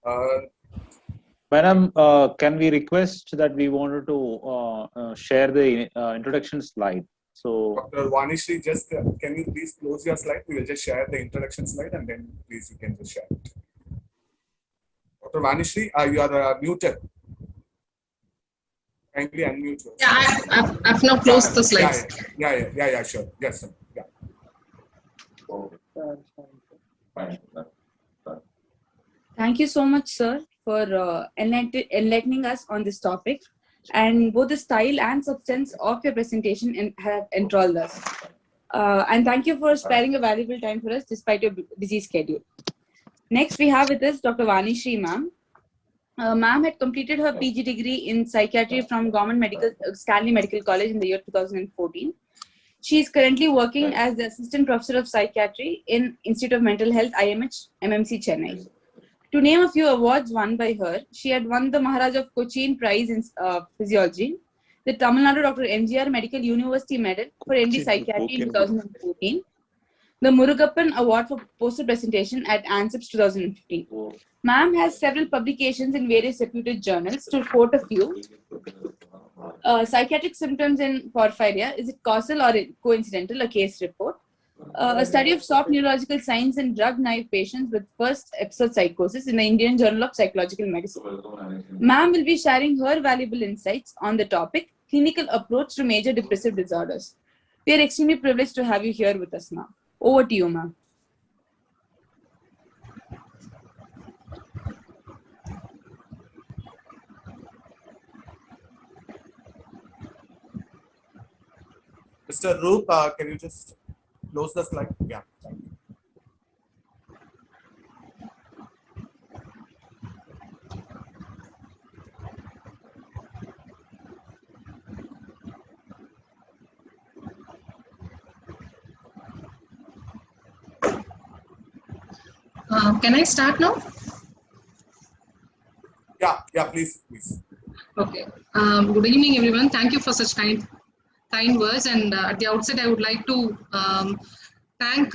Uh, Madam, can we request that we wanted to share the introduction slide? So, Dr. Vanishri, just can you please close your slide? We will just share the introduction slide and then please you can just share it. Dr. Vanishri, you are muted. Kindly unmute yourself. Yeah, I've now closed the slides. Yeah, sure. Yes, sir. Yeah. Thank you so much, sir, for enlightening us on this topic. And both the style and substance of your presentation have enthralled us. And thank you for sparing a valuable time for us despite your busy schedule. Next, we have with us Dr. Vanishri, ma'am. Ma'am had completed her PG degree in psychiatry from Stanley Medical College in the year 2014. She is currently working as the Assistant Professor of Psychiatry in Institute of Mental Health, IMH, MMC, Chennai. To name a few awards won by her, she had won the Maharaj of Cochin Prize in Physiology, the Tamil Nadu Dr. MGR Medical University Medal for MD Psychiatry in 2014, the Murugappan Award for Poster Presentation at ANSIPS 2015. Ma'am has several publications in various reputed journals. To quote a few, Psychiatric Symptoms in Porphyria, is it causal or coincidental? A case report. A study of soft neurological signs in drug-naive patients with first episode psychosis in the Indian Journal of Psychological Medicine. Ma'am will be sharing her valuable insights on the topic, clinical approach to major depressive disorders. We are extremely privileged to have you here with us, ma'am. Over to you, ma'am. Mr. Roop, can you just close the slide? Yeah, thank you. Can I start now? Yeah, please. Okay. Good evening, everyone. Thank you for such kind words. And at the outset, I would like to thank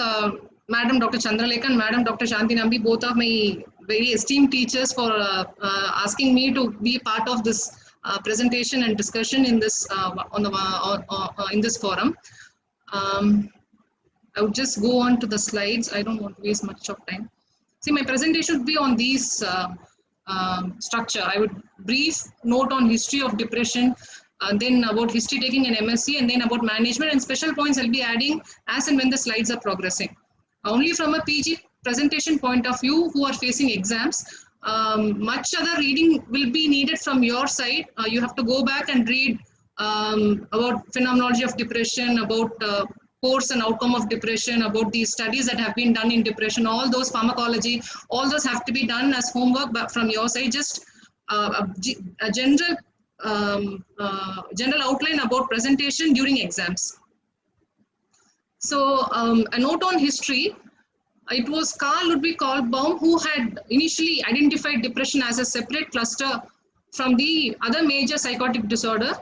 Madam Dr. Chandralekha and Madam Dr. Shanti Nambi, both of my very esteemed teachers, for asking me to be part of this presentation and discussion in this in this forum. I would just go on to the slides. I don't want to waste much of time. See, my presentation would be on these structure. I would brief note on history of depression, then about history taking an MSc, and then about management, and special points I'll be adding as and when the slides are progressing. Only from a PG presentation point of view, who are facing exams, much other reading will be needed from your side. You have to go back and read about phenomenology of depression, about course and outcome of depression, about the studies that have been done in depression, all those pharmacology, all those have to be done as homework from your side. Just a general outline about presentation during exams. So a note on history. It was Carl Ludwig Kahlbaum who had initially identified depression as a separate cluster from the other major psychotic disorder.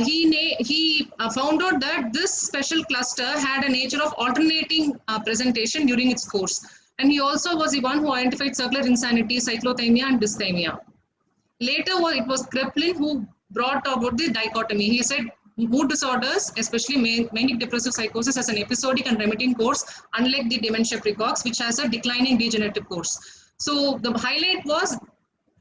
He found out that this special cluster had a nature of alternating presentation during its course. And he also was the one who identified circular insanity, cyclothymia, and dysthymia. Later, it was Kraepelin who brought about the dichotomy. He said mood disorders, especially manic depressive psychosis, has an episodic and remitting course, unlike the dementia precox, which has a declining degenerative course. So the highlight was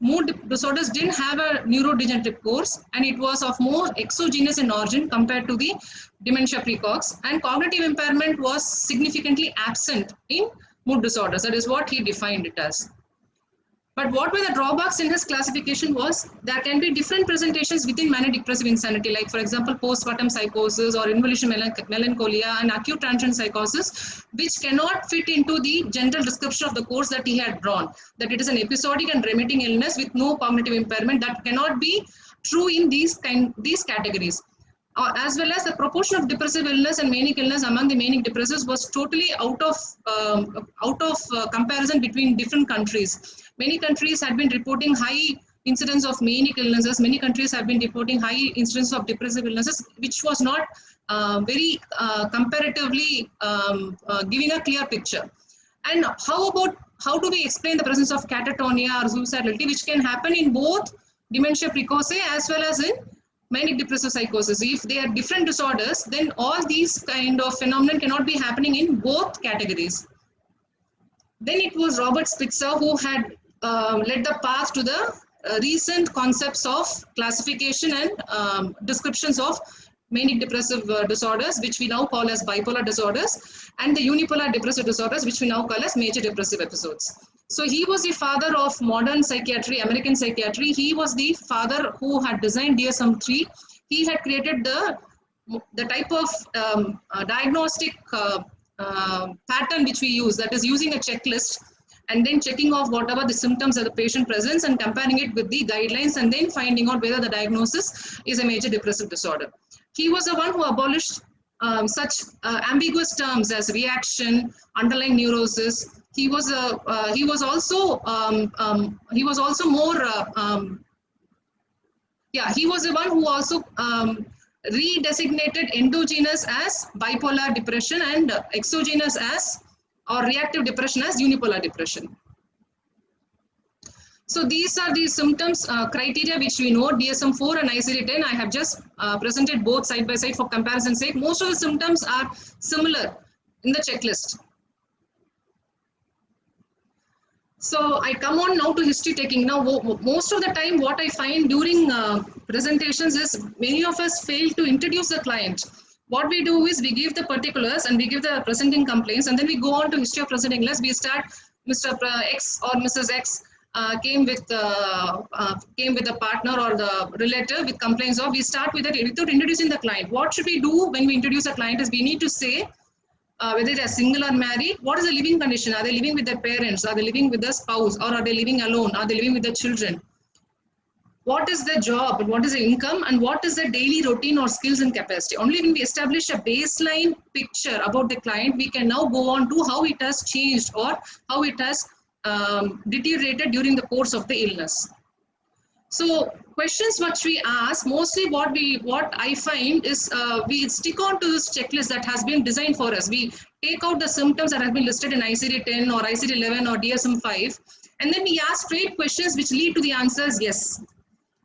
mood disorders didn't have a neurodegenerative course, and it was of more exogenous in origin compared to the dementia precox, and cognitive impairment was significantly absent in mood disorders. That is what he defined it as. But what were the drawbacks in his classification was there can be different presentations within manic depressive insanity, like for example postpartum psychosis or involution melancholia and acute transient psychosis, which cannot fit into the general description of the course that he had drawn, that it is an episodic and remitting illness with no cognitive impairment. That cannot be true in these categories. As well as the proportion of depressive illness and manic illness among the manic depressives was totally out of comparison between different countries. Many countries had been reporting high incidence of manic illnesses. Many countries have been reporting high incidence of depressive illnesses, which was not comparatively giving a clear picture. And how about how do we explain the presence of catatonia or suicidality, which can happen in both dementia precoce as well as in manic depressive psychosis? If they are different disorders, then all these kind of phenomenon cannot be happening in both categories. Then it was Robert Spitzer who had led the path to the recent concepts of classification and descriptions of manic depressive disorders, which we now call as bipolar disorders, and the unipolar depressive disorders, which we now call as major depressive episodes. So he was the father of modern psychiatry, American psychiatry. He was the father who had designed DSM-3. He had created the type of diagnostic pattern which we use, that is using a checklist and then checking off whatever the symptoms that the patient presents and comparing it with the guidelines and then finding out whether the diagnosis is a major depressive disorder. He was the one who abolished such ambiguous terms as reaction, underlying neurosis. He was also the one who also redesignated endogenous as bipolar depression and exogenous as or reactive depression as unipolar depression. So these are the symptoms criteria which we know, DSM-4 and ICD-10. I have just presented both side by side for comparison's sake. Most of the symptoms are similar in the checklist. So I come on now to history taking. Now, most of the time what I find during presentations is many of us fail to introduce the client. What we do is we give the particulars and we give the presenting complaints, and then we go on to history of presenting less. We start Mr. X or Mrs. X came with the partner or the relative with complaints of. We start with that without introducing the client. What should we do when we introduce a client is we need to say whether they are single or married, what is the living condition? Are they living with their parents? Are they living with their spouse? Or are they living alone? Are they living with their children? What is their job? What is the income? And what is their daily routine or skills and capacity? Only when we establish a baseline picture about the client, we can now go on to how it has changed or how it has deteriorated during the course of the illness. So questions which we ask, mostly what I find is we stick on to this checklist that has been designed for us. We take out the symptoms that have been listed in ICD-10 or ICD-11 or DSM-5, and then we ask straight questions which lead to the answers yes.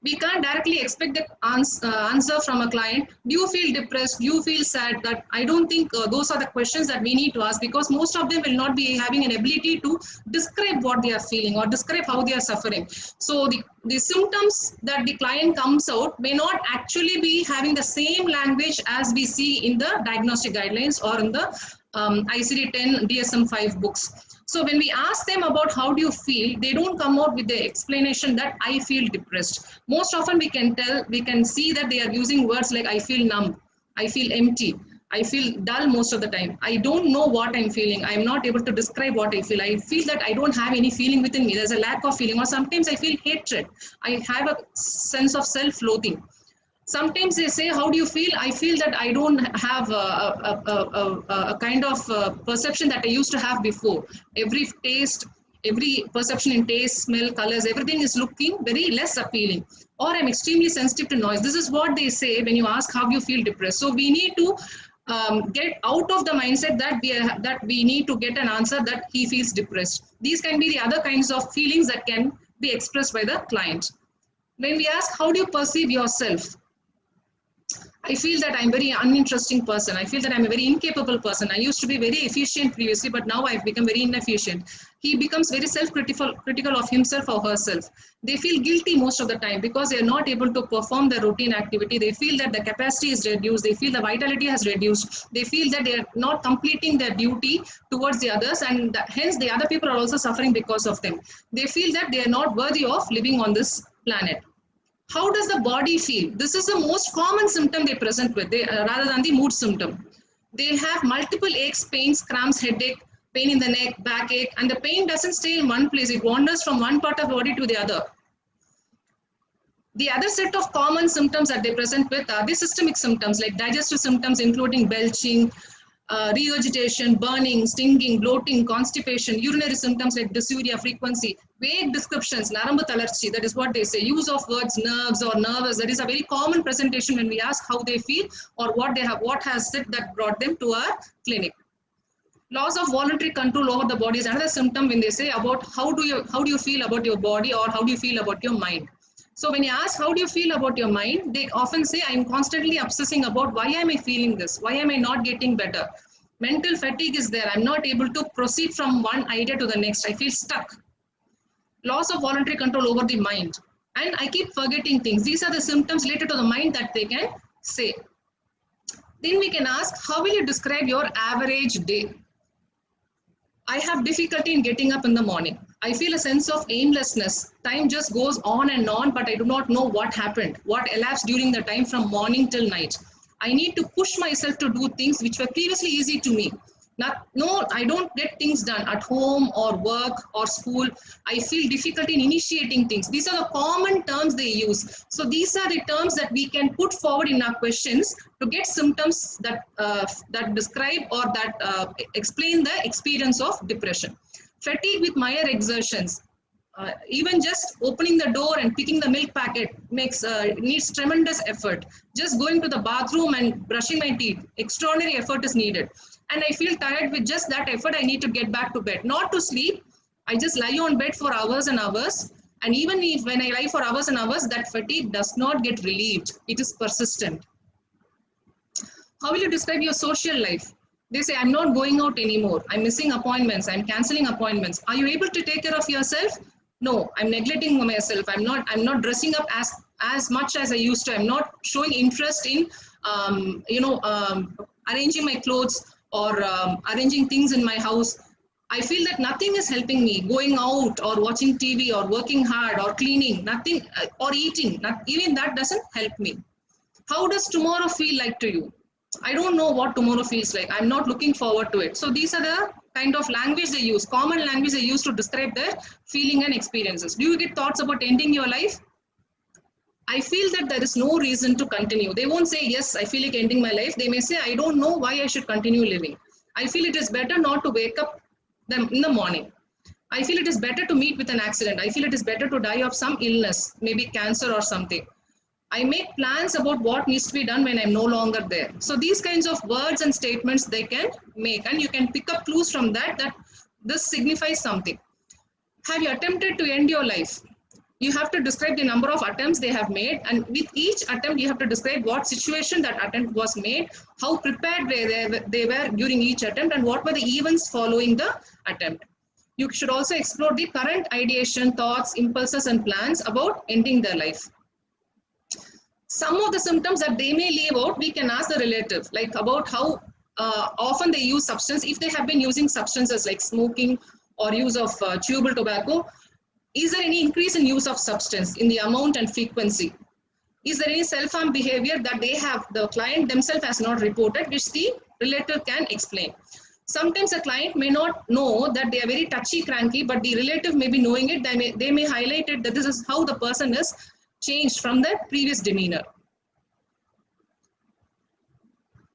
We can't directly expect the answer from a client. Do you feel depressed? Do you feel sad? That I don't think those are the questions that we need to ask, because most of them will not be having an ability to describe what they are feeling or describe how they are suffering. So the symptoms that the client comes out may not actually be having the same language as we see in the diagnostic guidelines or in the ICD-10 DSM-5 books. So when we ask them about how do you feel, they don't come out with the explanation that I feel depressed. Most often we can see that they are using words like I feel numb, I feel empty, I feel dull most of the time. I don't know what I'm feeling. I'm not able to describe what I feel. I feel that I don't have any feeling within me. There's a lack of feeling, or sometimes I feel hatred. I have a sense of self-loathing. Sometimes they say, how do you feel? I feel that I don't have a kind of perception that I used to have before. Every perception in taste, smell, colors, everything is looking very less appealing. Or I'm extremely sensitive to noise. This is what they say when you ask how you feel depressed. So we need to get out of the mindset that we need to get an answer that he feels depressed. These can be the other kinds of feelings that can be expressed by the client. When we ask, how do you perceive yourself? I feel that I'm a very uninteresting person. I feel that I'm a very incapable person. I used to be very efficient previously, but now I've become very inefficient. He becomes very critical of himself or herself. They feel guilty most of the time because they're not able to perform their routine activity. They feel that the capacity is reduced. They feel the vitality has reduced. They feel that they're not completing their duty towards the others, and hence the other people are also suffering because of them. They feel that they are not worthy of living on this planet. How does the body feel? This is the most common symptom they present with, rather than the mood symptom. They have multiple aches, pains, cramps, headache, pain in the neck, backache, and the pain doesn't stay in one place. It wanders from one part of the body to the other. The other set of common symptoms that they present with are the systemic symptoms like digestive symptoms, including belching, regurgitation, burning, stinging, bloating, constipation, urinary symptoms like dysuria, frequency, vague descriptions, narambu talarchi, that is what they say, use of words nerves or nervous. That is a very common presentation when we ask how they feel or what they have, what has it that brought them to our clinic. Loss of voluntary control over the body is another symptom when they say about how do you feel about your body or how do you feel about your mind. So when you ask how do you feel about your mind, they often say I'm constantly obsessing about why am I feeling this? Why am I not getting better? Mental fatigue is there. I'm not able to proceed from one idea to the next. I feel stuck. Loss of voluntary control over the mind. And I keep forgetting things. These are the symptoms related to the mind that they can say. Then we can ask, how will you describe your average day? I have difficulty in getting up in the morning. I feel a sense of aimlessness. Time just goes on, but I do not know what happened, what elapsed during the time from morning till night. I need to push myself to do things which were previously easy to me. I don't get things done at home or work or school. I feel difficulty in initiating things. These are the common terms they use. So these are the terms that we can put forward in our questions to get symptoms that describe or that explain the experience of depression. Fatigue with minor exertions. Even just opening the door and picking the milk packet needs tremendous effort. Just going to the bathroom and brushing my teeth, extraordinary effort is needed. And I feel tired with just that effort. I need to get back to bed, not to sleep. I just lie on bed for hours and hours. And even if when I lie for hours and hours, that fatigue does not get relieved. It is persistent. How will you describe your social life? They say, I'm not going out anymore. I'm missing appointments. I'm canceling appointments. Are you able to take care of yourself? No, I'm neglecting myself. I'm not dressing up as much as I used to. I'm not showing interest in, arranging my clothes or arranging things in my house. I feel that nothing is helping me. Going out or watching TV or working hard or cleaning, nothing, or eating, even that doesn't help me. How does tomorrow feel like to you? I don't know what tomorrow feels like. I'm not looking forward to it. So these are the kind of language they use, common language they use to describe their feeling and experiences. Do you get thoughts about ending your life? I feel that there is no reason to continue. They won't say, yes, I feel like ending my life. They may say, I don't know why I should continue living. I feel it is better not to wake up in the morning. I feel it is better to meet with an accident. I feel it is better to die of some illness, maybe cancer or something. I make plans about what needs to be done when I'm no longer there. So these kinds of words and statements they can make, and you can pick up clues from that this signifies something. Have you attempted to end your life? You have to describe the number of attempts they have made, and with each attempt you have to describe what situation that attempt was made, how prepared they were during each attempt, and what were the events following the attempt. You should also explore the current ideation, thoughts, impulses and plans about ending their life. Some of the symptoms that they may leave out, we can ask the relative, like about how often they use substance. If they have been using substances like smoking or use of chewable tobacco, is there any increase in use of substance in the amount and frequency? Is there any self-harm behavior that the client themselves has not reported, which the relative can explain? Sometimes a client may not know that they are very touchy cranky, but the relative may be knowing it. They may highlight it that this is how the person is changed from their previous demeanor.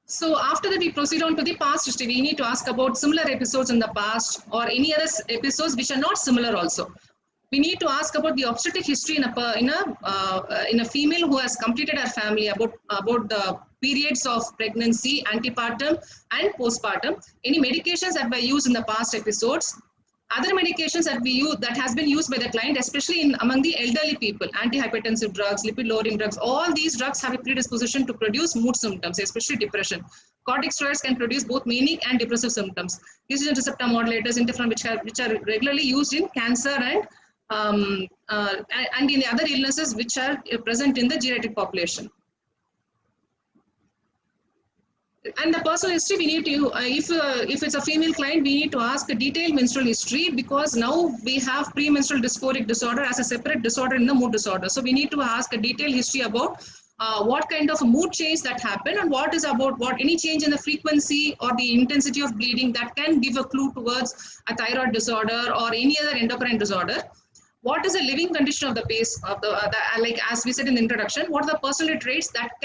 So after that, we proceed on to the past history. We need to ask about similar episodes in the past or any other episodes which are not similar also. We need to ask about the obstetric history in a female who has completed her family, about the periods of pregnancy, antepartum and postpartum, any medications that were used in the past episodes, other medications that has been used by the client, especially among the elderly people, antihypertensive drugs, lipid-lowering drugs. All these drugs have a predisposition to produce mood symptoms, especially depression. Corticosteroids can produce both manic and depressive symptoms. Estrogen receptor modulators, interferon, which are regularly used in cancer and in the other illnesses which are present in the geriatric population. And the personal history, we need to, if it's a female client, we need to ask a detailed menstrual history, because now we have premenstrual dysphoric disorder as a separate disorder in the mood disorder. So we need to ask a detailed history about what kind of a mood change that happened, and any change in the frequency or the intensity of bleeding that can give a clue towards a thyroid disorder or any other endocrine disorder. What is the living condition of the base of like as we said in the introduction, what are the personality traits that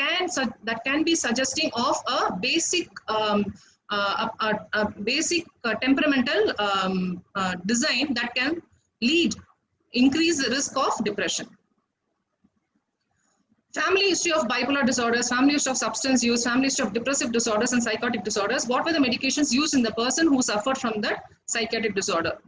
can be suggesting of a basic temperamental design that can increase the risk of depression. Family history of bipolar disorders, family history of substance use, family history of depressive disorders and psychotic disorders. What were the medications used in the person who suffered from that psychiatric disorder?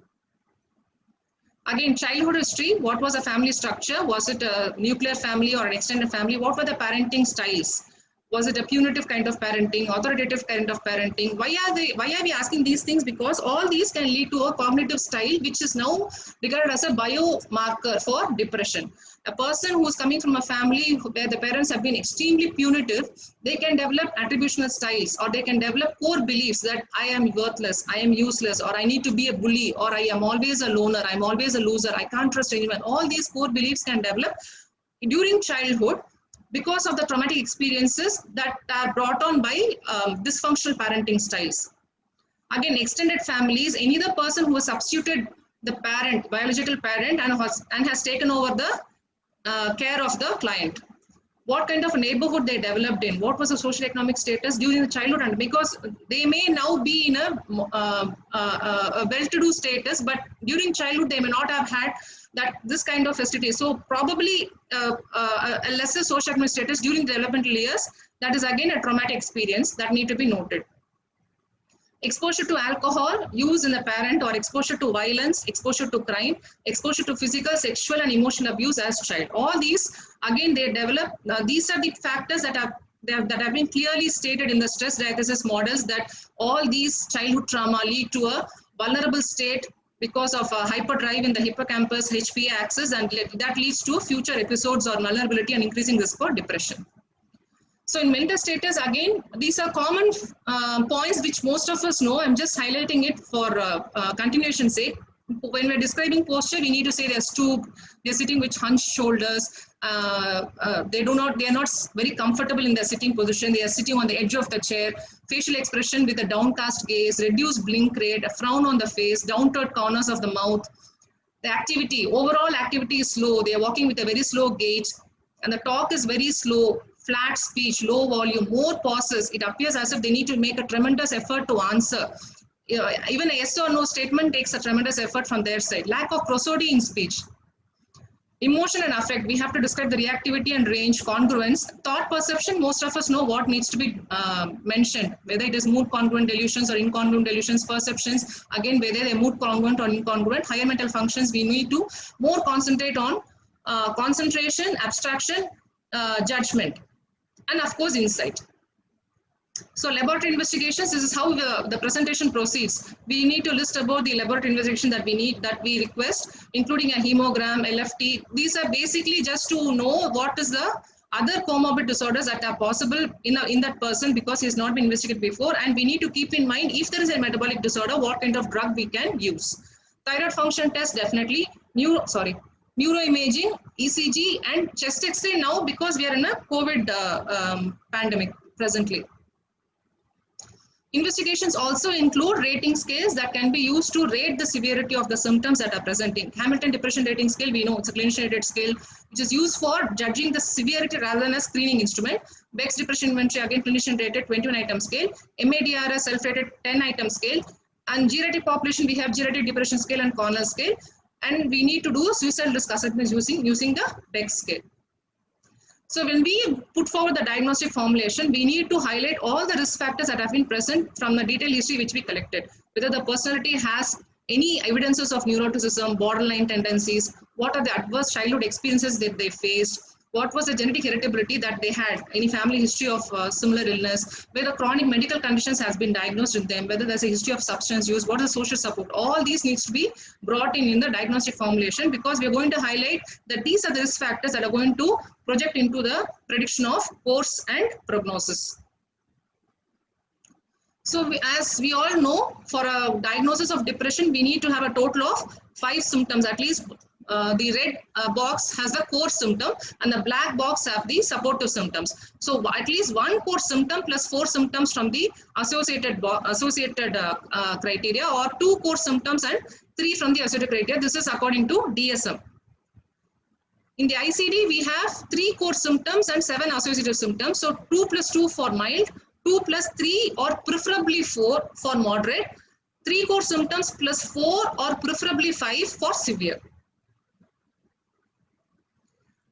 Again, childhood history, what was the family structure? Was it a nuclear family or an extended family? What were the parenting styles? Was it a punitive kind of parenting, authoritative kind of parenting? Why are we asking these things? Because all these can lead to a cognitive style, which is now regarded as a biomarker for depression. A person who is coming from a family where the parents have been extremely punitive, they can develop attributional styles, or they can develop core beliefs that I am worthless, I am useless, or I need to be a bully, or I am always a loner, I'm always a loser, I can't trust anyone. All these core beliefs can develop during childhood because of the traumatic experiences that are brought on by dysfunctional parenting styles. Again, extended families, any other person who has substituted the parent, biological parent, and has taken over the care of the client. What kind of neighborhood they developed in, what was the social economic status during the childhood, and because they may now be in a well-to-do status, but during childhood they may not have had this kind of facility. So probably a lesser social economic status during the developmental years, that is again a traumatic experience that need to be noted. Exposure to alcohol use in the parent, or exposure to violence, exposure to crime, exposure to physical, sexual and emotional abuse as child. All these, again, they develop, these are the factors that have been clearly stated in the stress diagnosis models, that all these childhood trauma lead to a vulnerable state because of hyperdrive in the hippocampus, HPA axis, and that leads to future episodes or vulnerability and increasing risk for depression. So in mental status, again, these are common points which most of us know. I'm just highlighting it for continuation's sake. When we're describing posture, we need to say they're stooped, they're sitting with hunched shoulders, they are not very comfortable in their sitting position, they are sitting on the edge of the chair, facial expression with a downcast gaze, reduced blink rate, a frown on the face, down-turned corners of the mouth. The activity, overall activity is slow, they are walking with a very slow gait, and the talk is very slow, flat speech, low volume, more pauses. It appears as if they need to make a tremendous effort to answer. Even a yes or no statement takes a tremendous effort from their side. Lack of prosody in speech. Emotion and affect, we have to describe the reactivity and range, congruence. Thought perception, most of us know what needs to be mentioned, whether it is mood congruent delusions or incongruent delusions. Perceptions, again, whether they're mood congruent or incongruent. Higher mental functions, we need to more concentrate on concentration, abstraction, judgment, and of course insight. So laboratory investigations, this is how the presentation proceeds. We need to list about the laboratory investigation that we request, including a hemogram, LFT. These are basically just to know what is the other comorbid disorders that are possible in that person, because he has not been investigated before, and we need to keep in mind, if there is a metabolic disorder, what kind of drug we can use. Thyroid function test, definitely. Neuroimaging, ECG, and chest X-ray now, because we are in a COVID pandemic presently. Investigations also include rating scales that can be used to rate the severity of the symptoms that are presenting. Hamilton Depression Rating Scale, we know it's a clinician rated scale, which is used for judging the severity rather than a screening instrument. Beck's Depression Inventory, again clinician rated 21-item scale. MADRS self-rated 10-item scale. And geriatric population, we have geriatric depression scale and Cornell scale. And we need to do suicidal risk assessment using the Beck scale. So when we put forward the diagnostic formulation, we need to highlight all the risk factors that have been present from the detailed history which we collected. Whether the personality has any evidences of neuroticism, borderline tendencies, what are the adverse childhood experiences that they faced, what was the genetic heritability that they had, any family history of similar illness, whether chronic medical conditions has been diagnosed in them, whether there's a history of substance use, what is social support. All these needs to be brought in the diagnostic formulation, because we're going to highlight that these are the risk factors that are going to project into the prediction of course and prognosis. So as we all know, for a diagnosis of depression, we need to have a total of 5 symptoms at least. The red box has the core symptom and the black box have the supportive symptoms. So at least 1 core symptom plus 4 symptoms from the associated criteria, or 2 core symptoms and 3 from the associated criteria. This is according to DSM. In the ICD, we have 3 core symptoms and 7 associated symptoms. So 2 plus 2 for mild, 2 plus 3 or preferably 4 for moderate, 3 core symptoms plus 4 or preferably 5 for severe.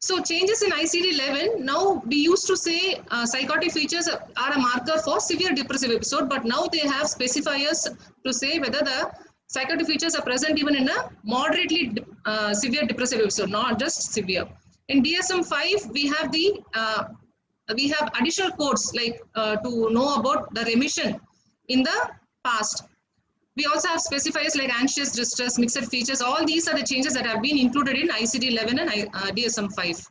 So changes in ICD-11, now we used to say psychotic features are a marker for severe depressive episode, but now they have specifiers to say whether the psychotic features are present even in a moderately severe depressive episode, not just severe. In DSM-5, we have additional codes like to know about the remission in the past. We also have specifiers like anxious distress, mixed features. All these are the changes that have been included in ICD-11 and DSM-5.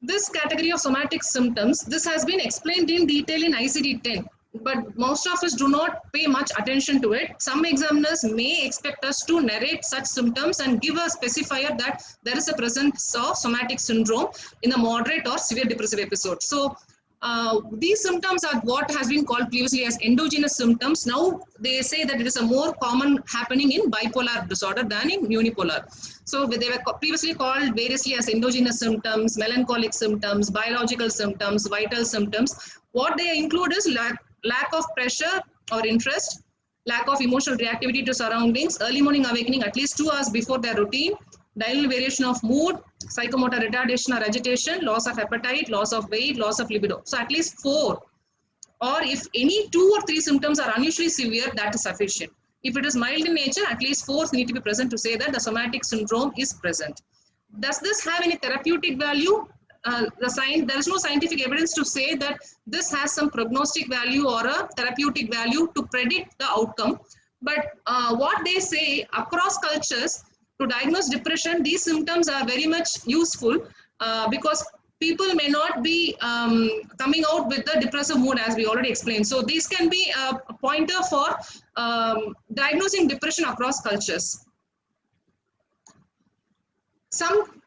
This category of somatic symptoms, this has been explained in detail in ICD-10, but most of us do not pay much attention to it. Some examiners may expect us to narrate such symptoms and give a specifier that there is a presence of somatic syndrome in a moderate or severe depressive episode. So these symptoms are what has been called previously as endogenous symptoms. Now they say that it is a more common happening in bipolar disorder than in unipolar. So they were previously called variously as endogenous symptoms, melancholic symptoms, biological symptoms, vital symptoms. What they include is lack of pressure or interest, lack of emotional reactivity to surroundings, early morning awakening at least 2 hours before their routine, diurnal variation of mood, psychomotor retardation or agitation, loss of appetite, loss of weight, loss of libido. So at least 4, or if any 2 or 3 symptoms are unusually severe, that is sufficient. If it is mild in nature, at least 4 need to be present to say that the somatic syndrome is present. Does this have any therapeutic value? There is no scientific evidence to say that this has some prognostic value or a therapeutic value to predict the outcome. But what they say across cultures, to diagnose depression, these symptoms are very much useful because people may not be coming out with the depressive mood, as we already explained. So these can be a pointer for diagnosing depression across cultures. Some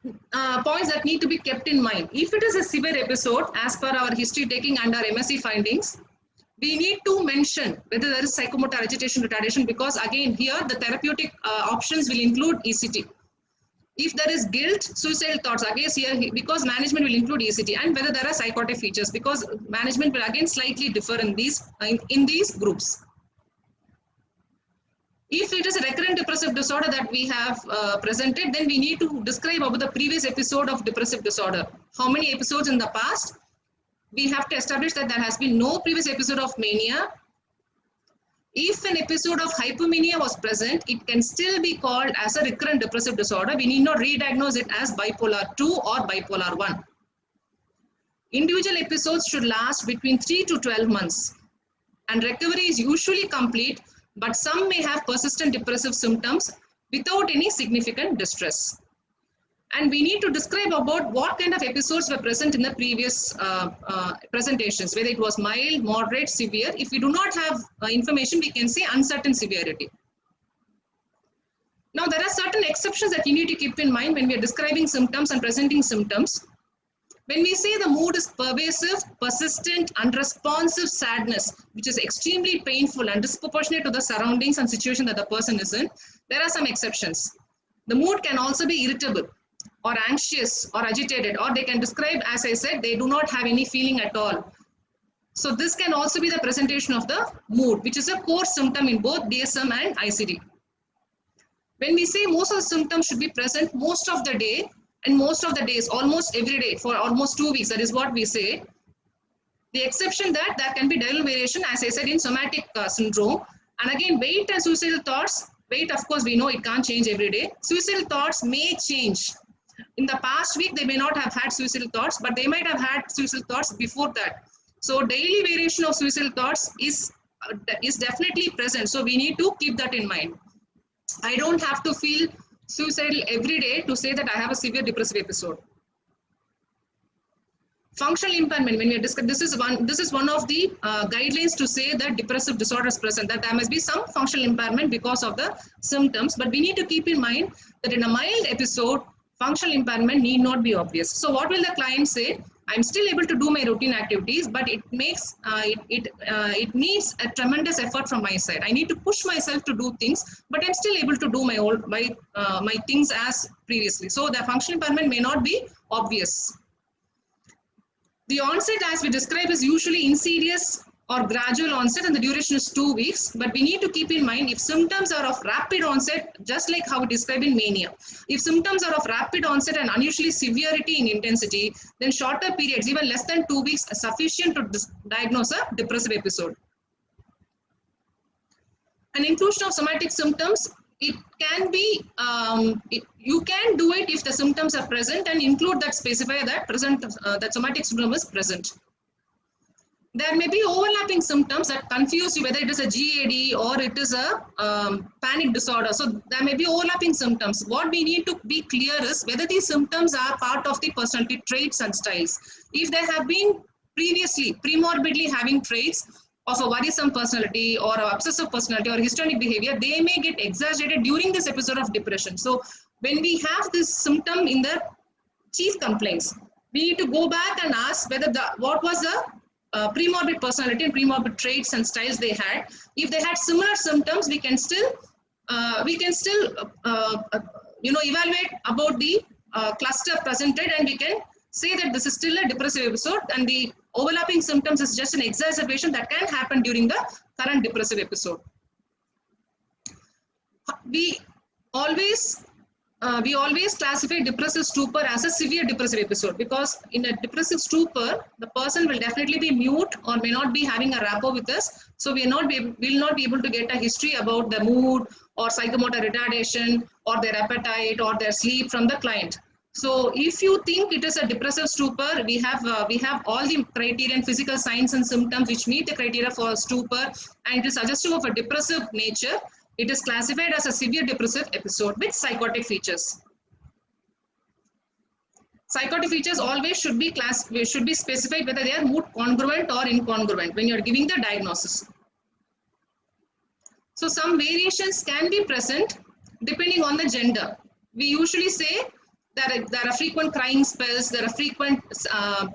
points that need to be kept in mind. If it is a severe episode, as per our history taking and our MSc findings, we need to mention whether there is psychomotor agitation retardation, because again here the therapeutic options will include ECT. If there is guilt, suicidal thoughts, again here because management will include ECT, and whether there are psychotic features, because management will again slightly differ in these groups. If it is a recurrent depressive disorder that we have presented, then we need to describe about the previous episode of depressive disorder. How many episodes in the past? We have to establish that there has been no previous episode of mania. If an episode of hypomania was present, it can still be called as a recurrent depressive disorder. We need not re-diagnose it as bipolar 2 or bipolar 1. Individual episodes should last between 3 to 12 months, and recovery is usually complete, but some may have persistent depressive symptoms without any significant distress. And we need to describe about what kind of episodes were present in the previous presentations, whether it was mild, moderate, severe. If we do not have information, we can say uncertain severity. Now, there are certain exceptions that you need to keep in mind when we are describing symptoms and presenting symptoms. When we say the mood is pervasive, persistent, unresponsive sadness, which is extremely painful and disproportionate to the surroundings and situation that the person is in, there are some exceptions. The mood can also be irritable or anxious or agitated, or they can describe, as I said, they do not have any feeling at all. So this can also be the presentation of the mood, which is a core symptom in both DSM and ICD. When we say most of the symptoms should be present most of the day, and most of the days, almost every day for almost 2 weeks, that is what we say. The exception that there can be diurnal variation, as I said, in somatic syndrome. And again, weight and suicidal thoughts, weight of course we know it can't change every day. Suicidal thoughts may change. In the past week, they may not have had suicidal thoughts, but they might have had suicidal thoughts before that. So daily variation of suicidal thoughts is definitely present. So we need to keep that in mind. I don't have to feel suicidal every day to say that I have a severe depressive episode. Functional impairment, when we discuss, this is one of the guidelines to say that depressive disorder is present, that there must be some functional impairment because of the symptoms, but we need to keep in mind that in a mild episode, functional impairment need not be obvious. So what will the client say? I'm still able to do my routine activities, but it makes it needs a tremendous effort from my side. I need to push myself to do things, but I'm still able to do my things as previously. So the functional impairment may not be obvious. The onset, as we described, is usually insidious or gradual onset and the duration is 2 weeks. But we need to keep in mind if symptoms are of rapid onset, just like how we described in mania, if symptoms are of rapid onset and unusually severity in intensity, then shorter periods, even less than 2 weeks, are sufficient to diagnose a depressive episode. An inclusion of somatic symptoms, it can be, you can do it if the symptoms are present and include that, specify that that somatic symptom is present. There may be overlapping symptoms that confuse you whether it is a GAD or it is a panic disorder. So there may be overlapping symptoms. What we need to be clear is whether these symptoms are part of the personality traits and styles. If they have been previously premorbidly having traits of a worrisome personality or an obsessive personality or histrionic behavior, they may get exaggerated during this episode of depression. So when we have this symptom in the chief complaints, we need to go back and ask whether what was the premorbid personality and premorbid traits and styles they had. If they had similar symptoms, we can still evaluate about the cluster presented, and we can say that this is still a depressive episode and the overlapping symptoms is just an exacerbation that can happen during the current depressive episode. We always classify depressive stupor as a severe depressive episode, because in a depressive stupor, the person will definitely be mute or may not be having a rapport with us. So we will not be able to get a history about the mood or psychomotor retardation or their appetite or their sleep from the client. So if you think it is a depressive stupor, we have all the criterion, physical signs and symptoms which meet the criteria for stupor, and it is suggestive of a depressive nature. It is classified as a severe depressive episode with psychotic features. Psychotic features always should be specified whether they are mood congruent or incongruent when you are giving the diagnosis. So some variations can be present depending on the gender. We usually say there are frequent crying spells, there are frequent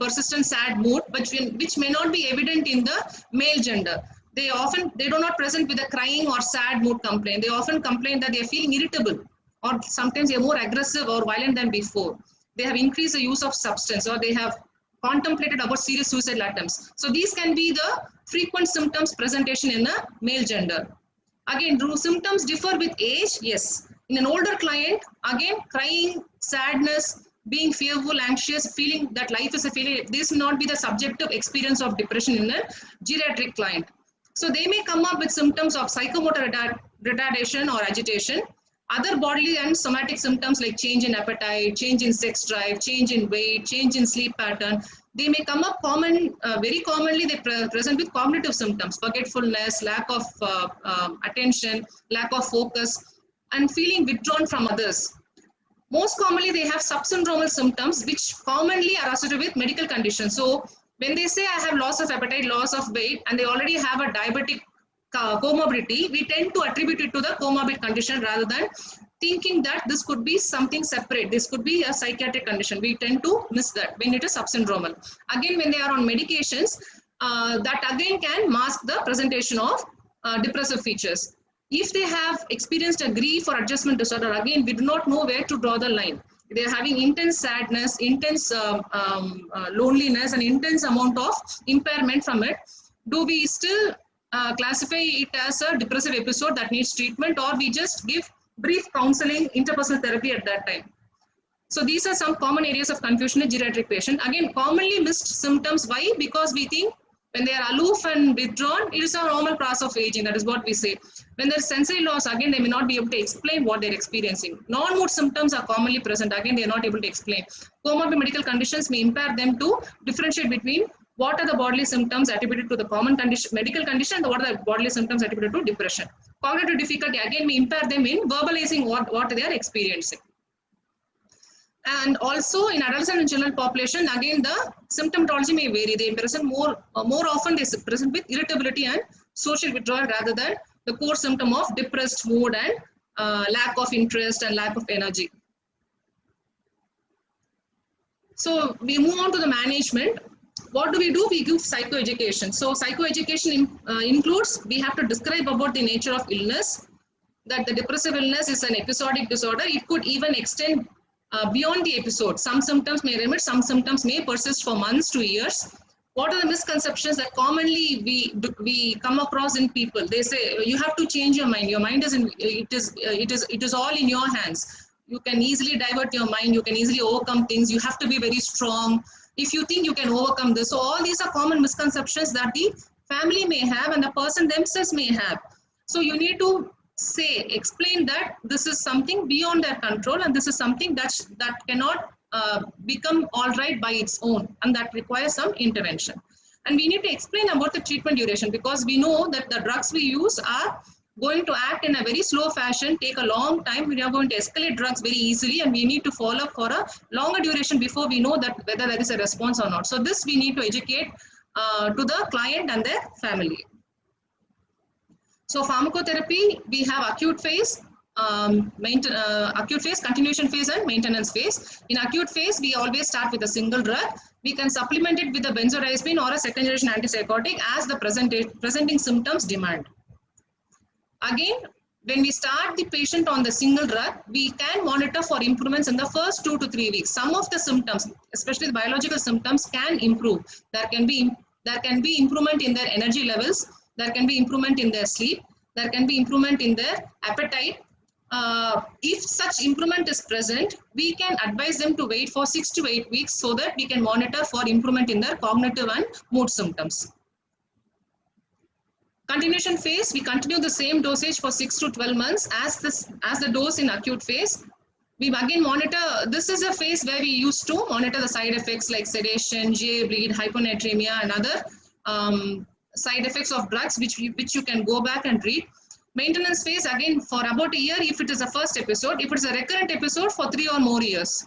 persistent sad mood, which may not be evident in the male gender. They do not present with a crying or sad mood complaint. They often complain that they are feeling irritable, or sometimes they are more aggressive or violent than before. They have increased the use of substance, or they have contemplated about serious suicidal attempts. So these can be the frequent symptoms presentation in a male gender. Again, do symptoms differ with age? Yes. In an older client, again, crying, sadness, being fearful, anxious, feeling that life is a failure, this will not be the subjective experience of depression in a geriatric client. So they may come up with symptoms of psychomotor retardation or agitation, other bodily and somatic symptoms like change in appetite, change in sex drive, change in weight, change in sleep pattern. They may come up very commonly, they present with cognitive symptoms, forgetfulness, lack of attention, lack of focus, and feeling withdrawn from others. Most commonly, they have subsyndromal symptoms, which commonly are associated with medical conditions. So when they say I have loss of appetite, loss of weight, and they already have a diabetic comorbidity, we tend to attribute it to the comorbid condition rather than thinking that this could be something separate. This could be a psychiatric condition. We tend to miss that when it is subsyndromal. Again, when they are on medications, that again can mask the presentation of depressive features. If they have experienced a grief or adjustment disorder, again, we do not know where to draw the line. They're having intense sadness, intense loneliness, and intense amount of impairment from it. Do we still classify it as a depressive episode that needs treatment, or we just give brief counseling, interpersonal therapy at that time? So these are some common areas of confusion in geriatric patient. Again, commonly missed symptoms. Why? Because we think when they are aloof and withdrawn, it is a normal process of aging. That is what we say. When there is sensory loss, again, they may not be able to explain what they're experiencing. Non-mood symptoms are commonly present. Again, they are not able to explain. Comorbid medical conditions may impair them to differentiate between what are the bodily symptoms attributed to the common condition, medical condition, and what are the bodily symptoms attributed to depression. Cognitive difficulty, again, may impair them in verbalizing what they are experiencing. And also in adolescent and general population, again, the symptomatology may vary. They present more often they present with irritability and social withdrawal rather than the core symptom of depressed mood and lack of interest and lack of energy. So we move on to the management. What do? We give psychoeducation. So psychoeducation includes, we have to describe about the nature of illness, that the depressive illness is an episodic disorder. It could even extend beyond the episode. Some symptoms may remit, some symptoms may persist for months to years. What are the misconceptions that commonly we come across in people? They say you have to change your mind. Your mind is it is all in your hands. You can easily divert your mind. You can easily overcome things. You have to be very strong. If you think you can overcome this, so all these are common misconceptions that the family may have and the person themselves may have. So you need to explain that this is something beyond their control, and this is something that cannot become all right by its own, and that requires some intervention. And we need to explain about the treatment duration, because we know that the drugs we use are going to act in a very slow fashion, take a long time. We are going to escalate drugs very easily, and we need to follow up for a longer duration before we know that whether there is a response or not. So this we need to educate to the client and their family. So pharmacotherapy, we have acute phase, acute phase, continuation phase, and maintenance phase. In acute phase, we always start with a single drug. We can supplement it with a benzodiazepine or a second generation antipsychotic as the presenting symptoms demand. Again, when we start the patient on the single drug, we can monitor for improvements in the first 2 to 3 weeks. Some of the symptoms, especially the biological symptoms, can improve. There can be improvement in their energy levels. There can be improvement in their sleep. There can be improvement in their appetite. If such improvement is present, we can advise them to wait for 6 to 8 weeks so that we can monitor for improvement in their cognitive and mood symptoms. Continuation phase, we continue the same dosage for 6 to 12 months as the dose in acute phase. We again monitor, this is a phase where we used to monitor the side effects like sedation, GI bleed, hyponatremia, and other side effects of drugs which you can go back and read. Maintenance phase, again for about a year if it is a first episode. If it is a recurrent episode, for 3 or more years.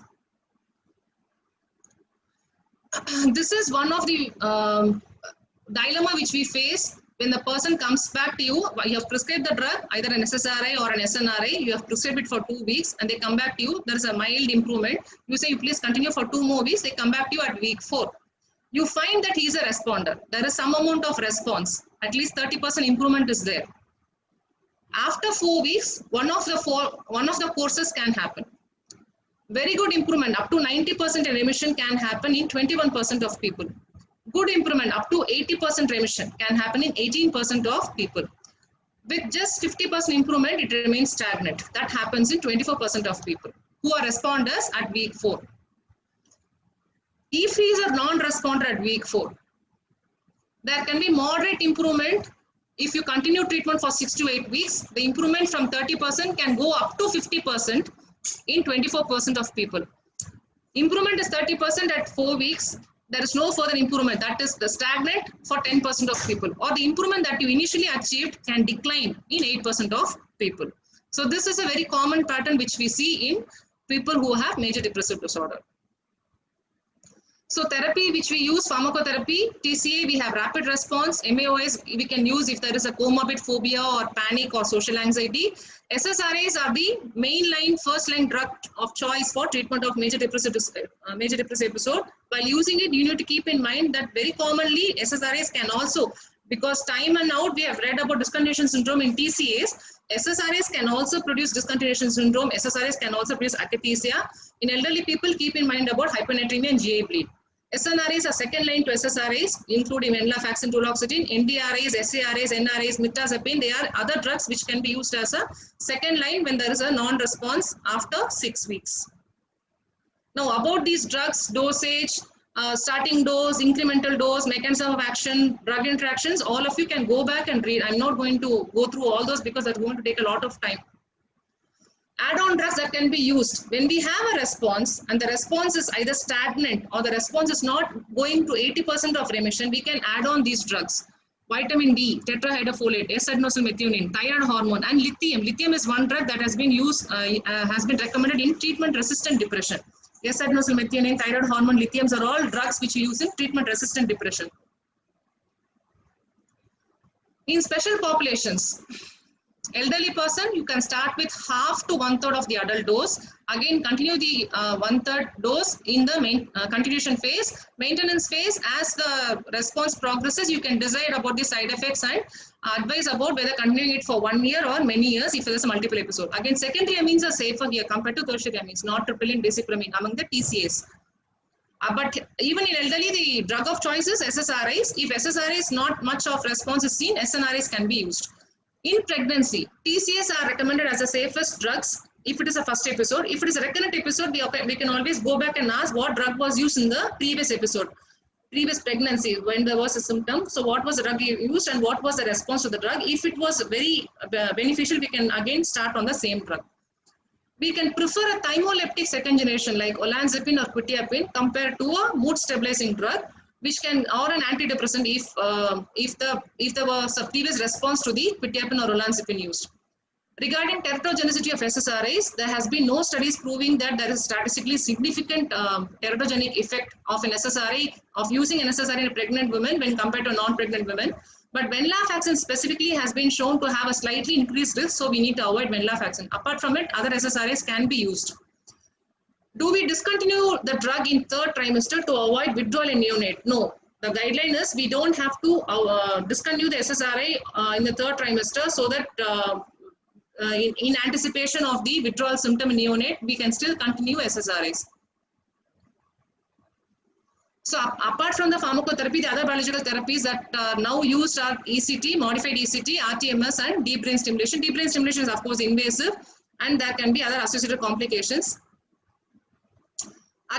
This is one of the dilemma which we face when the person comes back to you. You have prescribed the drug, either an SSRI or an SNRI, you have prescribed it for 2 weeks and they come back to you, there is a mild improvement. You say, you please continue for 2 more weeks, they come back to you at week 4. You find that he is a responder. There is some amount of response. At least 30% improvement is there. After 4 weeks, one of the courses can happen. Very good improvement, up to 90% remission can happen in 21% of people. Good improvement, up to 80% remission can happen in 18% of people. With just 50% improvement, it remains stagnant. That happens in 24% of people who are responders at week 4. If he is a non-responder at week 4, there can be moderate improvement. If you continue treatment for 6 to 8 weeks, the improvement from 30% can go up to 50% in 24% of people. Improvement is 30% at 4 weeks. There is no further improvement. That is the stagnant for 10% of people. Or the improvement that you initially achieved can decline in 8% of people. So this is a very common pattern which we see in people who have major depressive disorder. So therapy which we use, pharmacotherapy, TCA, we have rapid response. MAOIs we can use if there is a comorbid phobia or panic or social anxiety. SSRIs are the mainline, first-line drug of choice for treatment of major depressive episode. While using it, you need to keep in mind that very commonly SSRIs can also, because time and out we have read about discontinuation syndrome in TCAs, SSRIs can also produce discontinuation syndrome. SSRIs can also produce akathisia. In elderly people, keep in mind about hyponatremia and GI bleed. SNRIs are second line to SSRIs, including venlafaxine, duloxetine, NDRIs, SARIs, NRIs, mirtazapine. They are other drugs which can be used as a second line when there is a non-response after 6 weeks. Now, about these drugs, dosage, starting dose, incremental dose, mechanism of action, drug interactions, all of you can go back and read. I'm not going to go through all those because that's going to take a lot of time. Add-on drugs that can be used when we have a response and the response is either stagnant or the response is not going to 80% of remission, we can add on these drugs. Vitamin D, tetrahydrofolate, S-adenosylmethionine, thyroid hormone, and lithium. Lithium is one drug that has been used, has been recommended in treatment-resistant depression. S-adenosylmethionine, thyroid hormone, lithiums are all drugs which we use in treatment-resistant depression. In special populations, elderly person, you can start with half to 1/3 of the adult dose. Again, continue the 1/3 dose in the continuation phase. Maintenance phase, as the response progresses, you can decide about the side effects and advise about whether continuing it for 1 year or many years if there is a multiple episode. Again, secondary amines are safer here compared to tertiary amines, not nortriptyline, desipramine among the TCAs. But even in elderly, the drug of choice is SSRIs. If SSRIs not much of response is seen, SNRIs can be used. In pregnancy, TCS are recommended as the safest drugs if it is a first episode. If it is a recurrent episode, we can always go back and ask what drug was used in the previous episode, previous pregnancy, when there was a symptom. So what was the drug used and what was the response to the drug? If it was very beneficial, we can again start on the same drug. We can prefer a thymoleptic second generation like olanzapine or quetiapine compared to a mood stabilizing drug, which can, or an antidepressant if there was a previous response to the quetiapine or olanzapine used. Regarding teratogenicity of SSRIs, there has been no studies proving that there is statistically significant teratogenic effect of an SSRI, of using an SSRI in a pregnant woman when compared to non-pregnant women. But venlafaxine specifically has been shown to have a slightly increased risk, so we need to avoid venlafaxine. Apart from it, other SSRIs can be used. Do we discontinue the drug in third trimester to avoid withdrawal in neonate? No. The guideline is we don't have to discontinue the SSRI in the third trimester, so that in anticipation of the withdrawal symptom in neonate, we can still continue SSRIs. So apart from the pharmacotherapy, the other biological therapies that are now used are ECT, modified ECT, RTMS, and deep brain stimulation. Deep brain stimulation is of course invasive, and there can be other associated complications.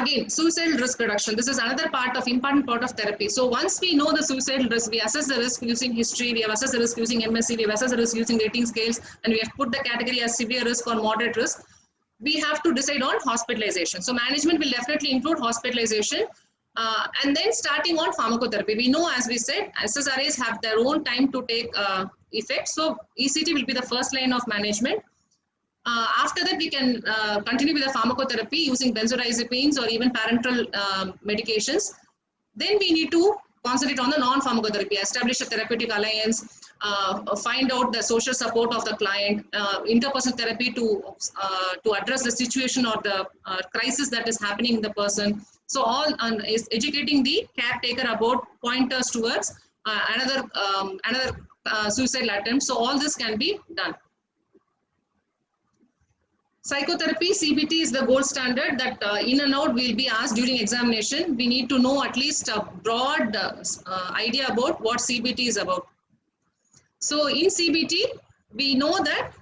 Again, suicidal risk reduction. This is another important part of therapy. So once we know the suicidal risk, we assess the risk using history, we have assessed the risk using MSC, we have assessed the risk using rating scales, and we have put the category as severe risk or moderate risk. We have to decide on hospitalization. So management will definitely include hospitalization. And then starting on pharmacotherapy. We know, as we said, SSRIs have their own time to take effect. So ECT will be the first line of management. After that, we can continue with the pharmacotherapy using benzodiazepines or even parenteral medications. Then we need to concentrate on the non-pharmacotherapy, establish a therapeutic alliance, find out the social support of the client, interpersonal therapy to address the situation or the crisis that is happening in the person. So all is educating the caretaker about pointers towards another suicidal attempt. So all this can be done. Psychotherapy, CBT is the gold standard that in and out will be asked during examination. We need to know at least a broad idea about what CBT is about. So in CBT, we know that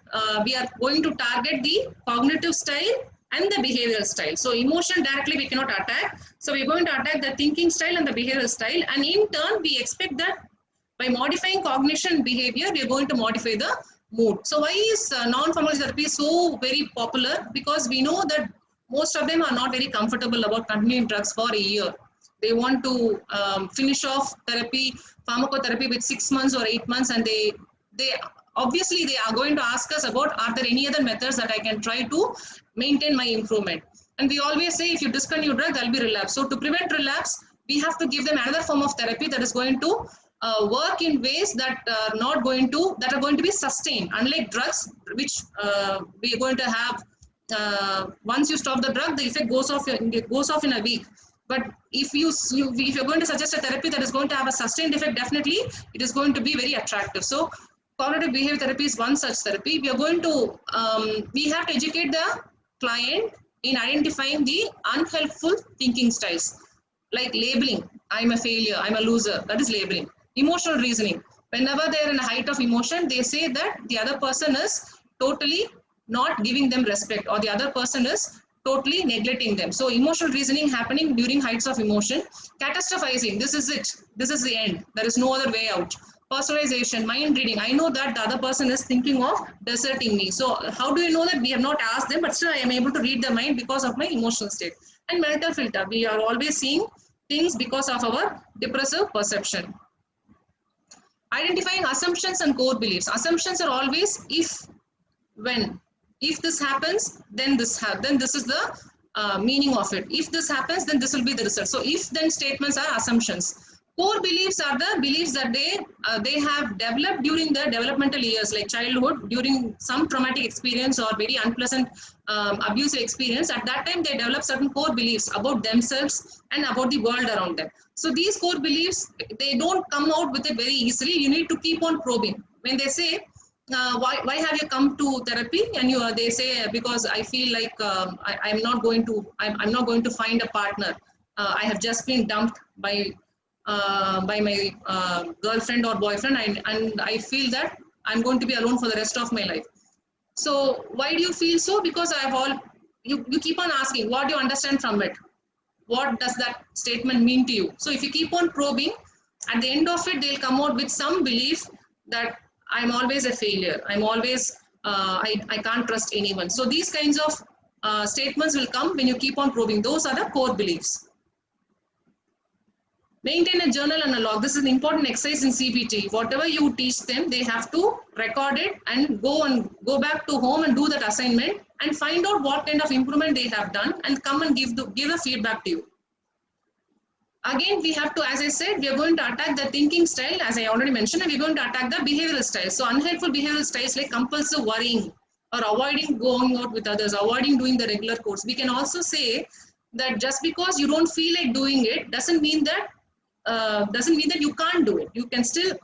we are going to target the cognitive style and the behavioral style. So emotion directly we cannot attack. So we're going to attack the thinking style and the behavioral style. And in turn, we expect that by modifying cognition behavior, we are going to modify the mood. So why is non-pharmacology therapy so very popular? Because we know that most of them are not very comfortable about continuing drugs for a year. They want to finish off therapy, pharmacotherapy with 6 months or 8 months, and they obviously they are going to ask us about, are there any other methods that I can try to maintain my improvement? And we always say, if you discontinue drug, there will be relapse. So to prevent relapse, we have to give them another form of therapy that is going to work in ways that are going to be sustained. Unlike drugs, which we are going to have once you stop the drug, the effect goes off in a week. But if you're going to suggest a therapy that is going to have a sustained effect, definitely it is going to be very attractive. So cognitive behavior therapy is one such therapy. We are going to we have to educate the client in identifying the unhelpful thinking styles, like labeling. I'm a failure, I'm a loser. That is labeling. Emotional reasoning. Whenever they're in a height of emotion, they say that the other person is totally not giving them respect, or the other person is totally neglecting them. So emotional reasoning happening during heights of emotion. Catastrophizing. This is it. This is the end. There is no other way out. Personalization, mind reading. I know that the other person is thinking of deserting me. So how do you know that? We have not asked them, but still I am able to read their mind because of my emotional state. And mental filter. We are always seeing things because of our depressive perception. Identifying assumptions and core beliefs. Assumptions are always if, when. If this happens, then this is the meaning of it. If this happens, then this will be the result. So if then statements are assumptions. Core beliefs are the beliefs that they have developed during the developmental years, like childhood, during some traumatic experience or very unpleasant abusive experience. At that time, they develop certain core beliefs about themselves and about the world around them. So these core beliefs, they don't come out with it very easily. You need to keep on probing. When they say, why have you come to therapy? And they say, because I feel like I'm not going to find a partner. I have just been dumped by my girlfriend or boyfriend, and I feel that I'm going to be alone for the rest of my life. So why do you feel so? Because you keep on asking, what do you understand from it? What does that statement mean to you? So if you keep on probing, at the end of it, they'll come out with some belief that I'm always a failure. I'm always, I can't trust anyone. So these kinds of statements will come when you keep on probing. Those are the core beliefs. Maintain a journal and a log. This is an important exercise in CBT. Whatever you teach them, they have to record it and go back to home and do that assignment and find out what kind of improvement they have done and come and give the feedback to you. Again, we have to, as I said, we are going to attack the thinking style, as I already mentioned, and we're going to attack the behavioral style. So unhelpful behavioral styles like compulsive worrying or avoiding going out with others, avoiding doing the regular course. We can also say that just because you don't feel like doing it doesn't mean that you can't do it. You can still,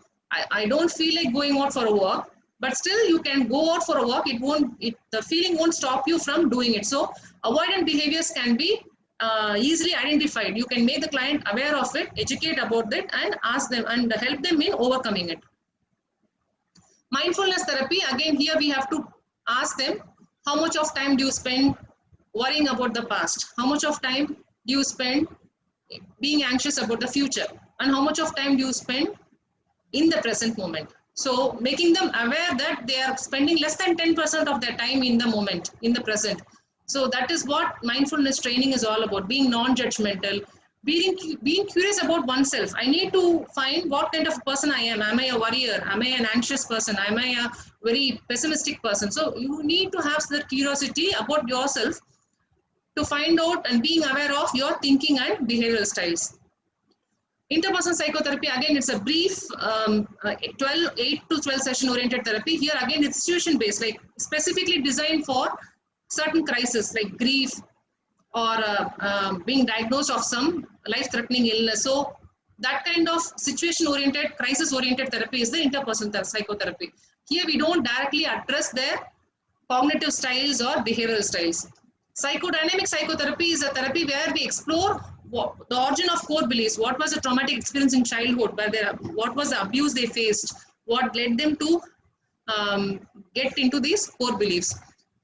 I don't feel like going out for a walk, but still you can go out for a walk. The feeling won't stop you from doing it. So avoidant behaviors can be easily identified. You can make the client aware of it, educate about it, and ask them and help them in overcoming it. Mindfulness therapy, again, here we have to ask them, how much of time do you spend worrying about the past? How much of time do you spend being anxious about the future? And how much of time do you spend in the present moment? So making them aware that they are spending less than 10% of their time in the moment, in the present. So that is what mindfulness training is all about, being non-judgmental, being curious about oneself. I need to find what kind of person I am. Am I a worrier? Am I an anxious person? Am I a very pessimistic person? So you need to have that curiosity about yourself to find out and being aware of your thinking and behavioral styles. Interpersonal psychotherapy, again, it's a brief 8 to 12 session oriented therapy. Here again, it's situation based, like specifically designed for certain crises like grief or being diagnosed of some life-threatening illness. So that kind of situation-oriented, crisis-oriented therapy is the interpersonal psychotherapy. Here we don't directly address their cognitive styles or behavioral styles. Psychodynamic psychotherapy is a therapy where we explore the origin of core beliefs. What was the traumatic experience in childhood? What was the abuse they faced? What led them to get into these core beliefs?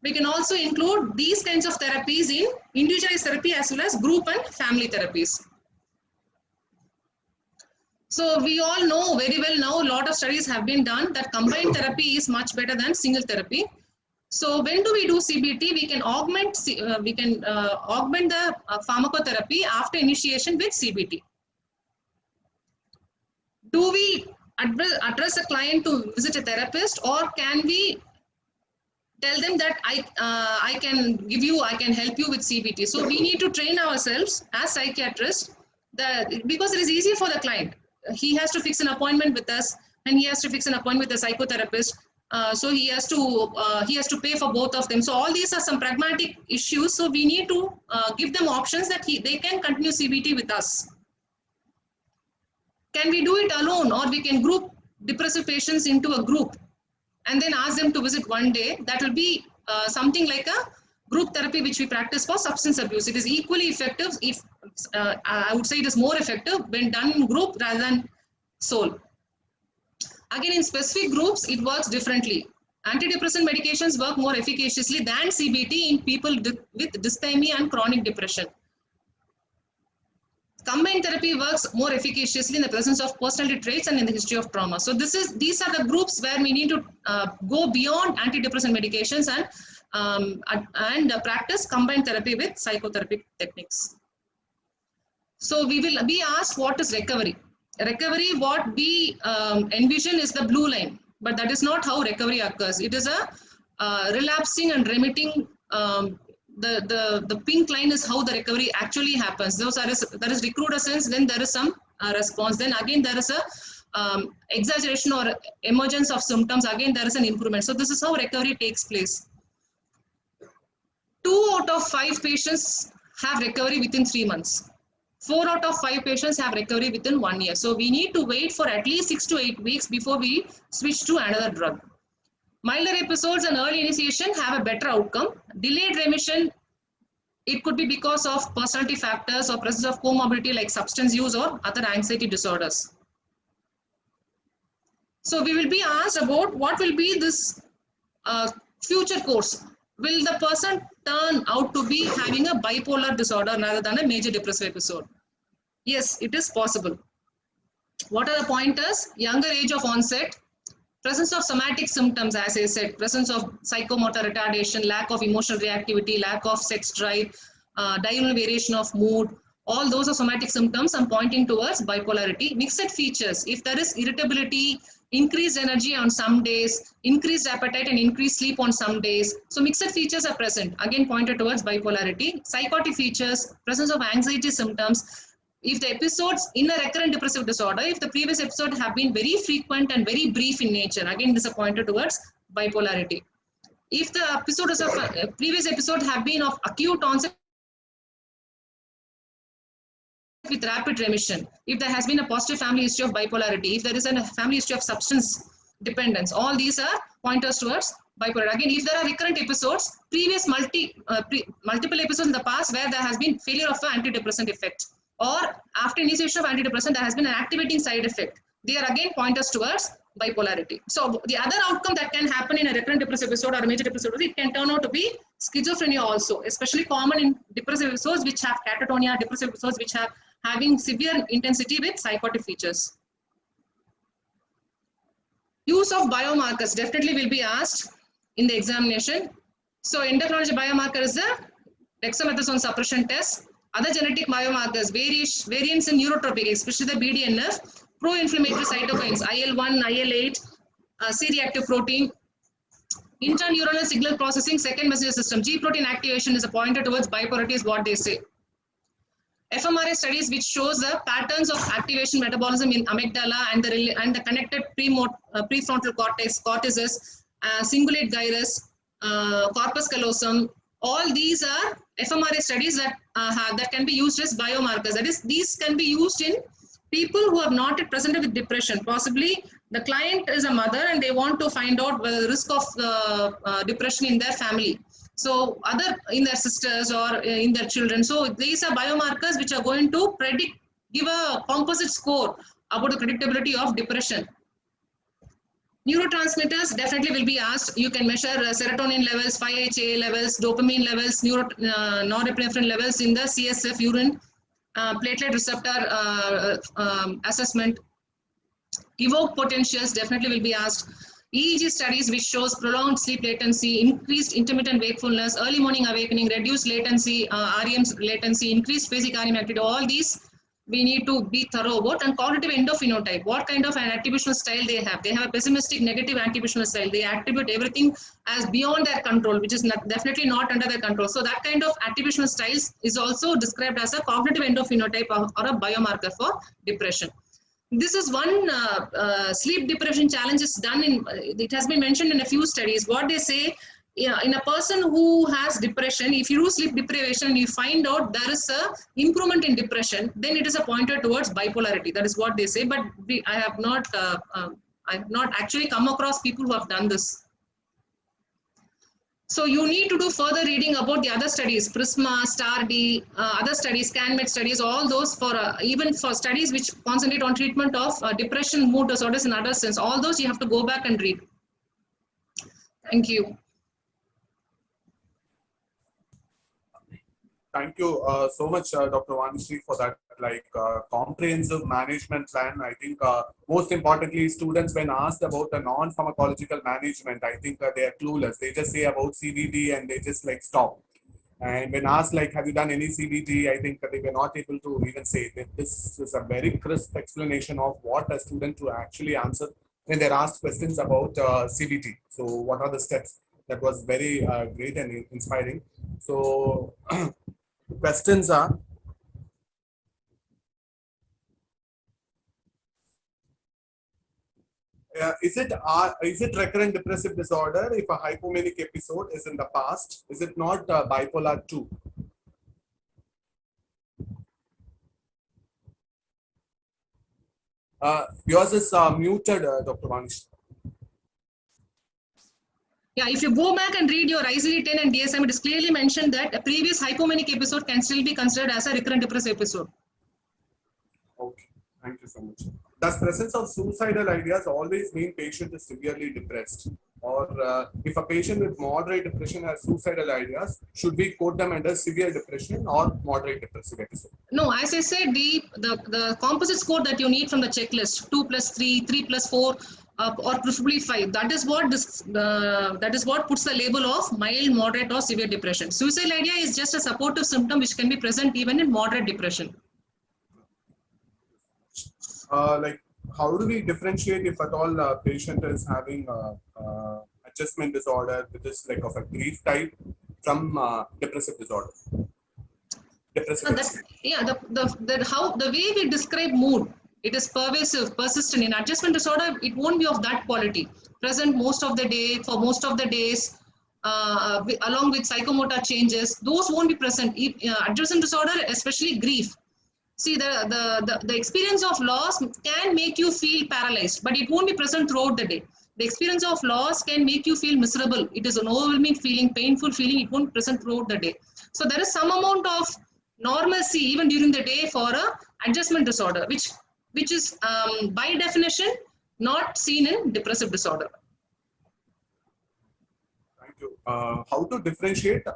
We can also include these kinds of therapies in individualized therapy as well as group and family therapies. So we all know very well now, a lot of studies have been done that combined therapy is much better than single therapy. So when do we do CBT? We can augment the pharmacotherapy after initiation with CBT. Do we address a client to visit a therapist, or can we tell them that I can help you with CBT? So we need to train ourselves as psychiatrists because it is easy for the client. He has to fix an appointment with us, and he has to fix an appointment with a psychotherapist. So he has to pay for both of them. So all these are some pragmatic issues. So we need to give them options that they can continue CBT with us. Can we do it alone, or we can group depressive patients into a group and then ask them to visit one day? That will be something like a group therapy which we practice for substance abuse. It is equally effective. If I would say it is more effective when done in group rather than solo. Again, in specific groups, it works differently. Antidepressant medications work more efficaciously than CBT in people with dysthymia and chronic depression. Combined therapy works more efficaciously in the presence of personality traits and in the history of trauma. So these are the groups where we need to go beyond antidepressant medications and practice combined therapy with psychotherapy techniques. So we will be asked, what is recovery? Recovery, what we envision is the blue line, but that is not how recovery occurs. It is a relapsing and remitting. The pink line is how the recovery actually happens. There is recrudescence, then there is some response. Then again there is a exaggeration or emergence of symptoms. Again there is an improvement. So this is how recovery takes place. 2 out of 5 patients have recovery within 3 months. 4 out of 5 patients have recovery within 1 year. So we need to wait for at least 6 to 8 weeks before we switch to another drug. Milder episodes and early initiation have a better outcome. Delayed remission It could be because of personality factors or presence of comorbidity like substance use or other anxiety disorders. So we will be asked about what will be this future course. Will the person turn out to be having a bipolar disorder rather than a major depressive episode? Yes, it is possible. What are the pointers? Younger age of onset, presence of somatic symptoms, as I said, presence of psychomotor retardation, lack of emotional reactivity, lack of sex drive, diurnal variation of mood, all those are somatic symptoms. I'm pointing towards bipolarity. Mixed features, if there is irritability, increased energy on some days, increased appetite and increased sleep on some days. So mixed features are present, again pointed towards bipolarity. Psychotic features, presence of anxiety symptoms, if the episodes in a recurrent depressive disorder, if the previous episode have been very frequent and very brief in nature, again this is pointed towards bipolarity. If the episodes of previous episode have been of acute onset with rapid remission, if there has been a positive family history of bipolarity, if there is a family history of substance dependence, all these are pointers towards bipolar. Again, if there are recurrent episodes, previous multiple episodes in the past where there has been failure of an antidepressant effect, or after initiation of antidepressant there has been an activating side effect, they are again pointers towards bipolarity. So the other outcome that can happen in a recurrent depressive episode or a major depressive episode, it can turn out to be schizophrenia also, especially common in depressive episodes which have catatonia, depressive episodes which have having severe intensity with psychotic features. Use of biomarkers definitely will be asked in the examination. So endocrinology biomarker is the dexamethasone suppression test. Other genetic biomarkers, variants in neurotropic, especially the BDNF, pro-inflammatory cytokines, IL-1, IL-8, C-reactive protein, intraneuronal signal processing, second messenger system. G protein activation is a pointer towards bipolarity is what they say. fMRI studies which shows the patterns of activation metabolism in amygdala and the connected prefrontal cortices, cingulate gyrus, corpus callosum. All these are fMRI studies that that can be used as biomarkers. That is, these can be used in people who have not yet presented with depression. Possibly the client is a mother and they want to find out the risk of depression in their family. So other in their sisters or in their children. So these are biomarkers which are going to predict, give a composite score about the predictability of depression. Neurotransmitters definitely will be asked. You can measure serotonin levels, 5-HAA levels, dopamine levels, norepinephrine levels in the CSF urine, platelet receptor assessment. Evoked potentials definitely will be asked. EEG studies which shows prolonged sleep latency, increased intermittent wakefulness, early morning awakening, reduced latency, REM latency, increased basic REM activity, all these we need to be thorough about. And cognitive endophenotype, what kind of an attributional style they have. They have a pessimistic negative attributional style. They attribute everything as beyond their control, which is definitely not under their control. So that kind of attributional styles is also described as a cognitive endophenotype or a biomarker for depression. This is one sleep deprivation challenge is done in, it has been mentioned in a few studies. What they say, in a person who has depression, if you do sleep deprivation and you find out there is a improvement in depression, then it is a pointer towards bipolarity. That is what they say. But I have not actually come across people who have done this. So you need to do further reading about the other studies, PRISMA, STAR-D, other studies, CanMed studies, all those for even for studies which concentrate on treatment of depression, mood disorders in adolescents. All those you have to go back and read. Thank you. Thank you so much, Dr. Vanishri, for that comprehensive management plan. I think most importantly, students, when asked about the non-pharmacological management, I think they are clueless. They just say about CBT and they just stop. And when asked have you done any CBT, I think they were not able to even say that. This is a very crisp explanation of what a student to actually answer when they're asked questions about CBT. So what are the steps? That was very great and inspiring. So questions are, is it recurrent depressive disorder if a hypomanic episode is in the past? Is it not bipolar 2? Yours is muted, Dr. Vanish. Yeah, if you go back and read your ICD-10 and DSM, it is clearly mentioned that a previous hypomanic episode can still be considered as a recurrent depressive episode. Okay, thank you so much. Does presence of suicidal ideas always mean patient is severely depressed? Or if a patient with moderate depression has suicidal ideas, should we quote them under severe depression or moderate depressive episode? No, as I said, the composite score that you need from the checklist, 2 plus 3, 3 plus 4, or preferably 5. That is what puts the label of mild, moderate, or severe depression. Suicidal idea is just a supportive symptom which can be present even in moderate depression. Like, how do we differentiate if at all a patient is having adjustment disorder, which is like of a grief type, from depressive disorder? Depressive episode. The way we describe mood, it is pervasive, persistent. In adjustment disorder, it won't be of that quality. Present most of the day, for most of the days, along with psychomotor changes, those won't be present. Adjustment disorder, especially grief. See, the experience of loss can make you feel paralyzed, but it won't be present throughout the day. The experience of loss can make you feel miserable. It is an overwhelming feeling, painful feeling. It won't be present throughout the day. So there is some amount of normalcy even during the day for a adjustment disorder, which is by definition not seen in depressive disorder. Thank you. How to differentiate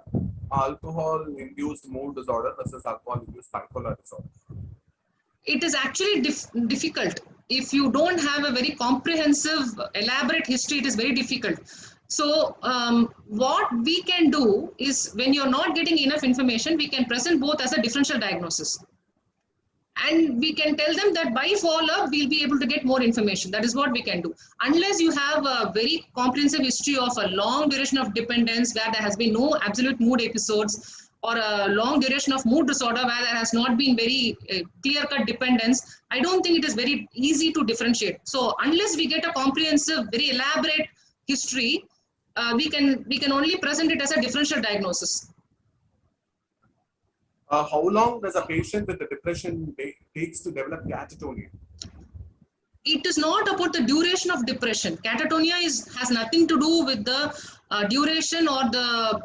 alcohol-induced mood disorder versus alcohol-induced bipolar disorder? It is actually difficult. If you don't have a very comprehensive, elaborate history, it is very difficult. So what we can do is, when you're not getting enough information, we can present both as a differential diagnosis. And we can tell them that by follow-up, we'll be able to get more information. That is what we can do. Unless you have a very comprehensive history of a long duration of dependence where there has been no absolute mood episodes, or a long duration of mood disorder where there has not been very clear-cut dependence, I don't think it is very easy to differentiate. So unless we get a comprehensive, very elaborate history, we can only present it as a differential diagnosis. How long does a patient with the depression takes to develop catatonia? It is not about the duration of depression. Catatonia has nothing to do with the duration or the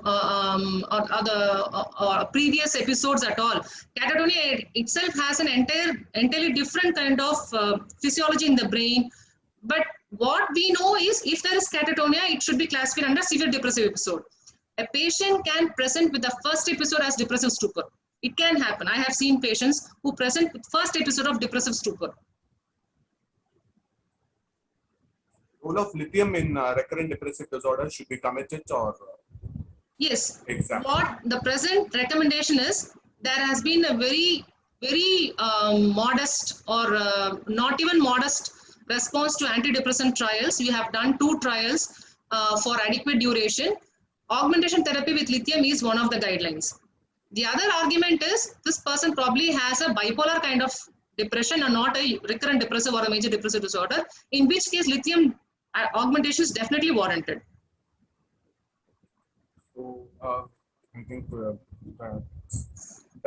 previous episodes at all. Catatonia itself has an entirely different kind of physiology in the brain. But what we know is, if there is catatonia, it should be classified under severe depressive episode. A patient can present with the first episode as depressive stupor. It can happen. I have seen patients who present with first episode of depressive stupor. Role of lithium in recurrent depressive disorder should be committed, or? Yes. Exactly. What the present recommendation is, there has been a very modest, or not even modest, response to antidepressant trials. We have done 2 trials for adequate duration. Augmentation therapy with lithium is one of the guidelines. The other argument is, this person probably has a bipolar kind of depression and not a recurrent depressive or a major depressive disorder, in which case lithium augmentation is definitely warranted. So I think there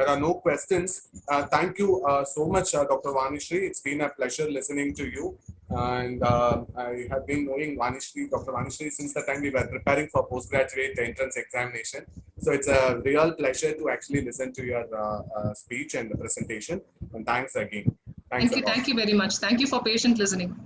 are no questions. Thank you so much, Dr. Vanishri. It's been a pleasure listening to you. And I have been knowing Dr. Vanishri, since the time we were preparing for postgraduate entrance examination. So it's a real pleasure to actually listen to your speech and the presentation. And thanks again. Thank you very much. Thank you for patient listening.